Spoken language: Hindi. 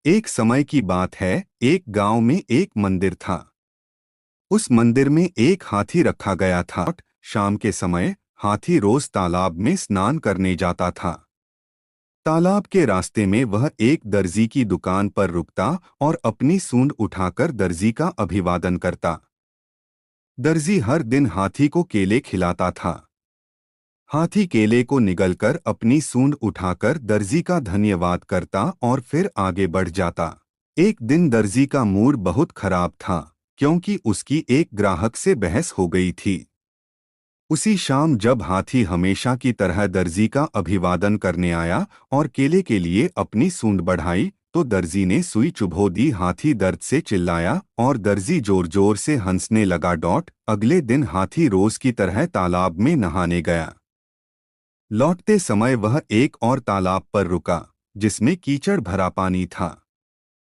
एक समय की बात है, एक गांव में एक मंदिर था। उस मंदिर में एक हाथी रखा गया था। शाम के समय हाथी रोज तालाब में स्नान करने जाता था। तालाब के रास्ते में वह एक दर्जी की दुकान पर रुकता और अपनी सूंड उठाकर दर्जी का अभिवादन करता। दर्जी हर दिन हाथी को केले खिलाता था। हाथी केले को निगलकर अपनी सूंड उठाकर दर्जी का धन्यवाद करता और फिर आगे बढ़ जाता। एक दिन दर्जी का मूड बहुत खराब था, क्योंकि उसकी एक ग्राहक से बहस हो गई थी। उसी शाम जब हाथी हमेशा की तरह दर्जी का अभिवादन करने आया और केले के लिए अपनी सूंड बढ़ाई, तो दर्जी ने सुई चुभो दी। हाथी दर्द से चिल्लाया और दर्जी जोर जोर से हंसने लगा। अगले दिन हाथी रोज की तरह तालाब में नहाने गया। लौटते समय वह एक और तालाब पर रुका, जिसमें कीचड़ भरा पानी था।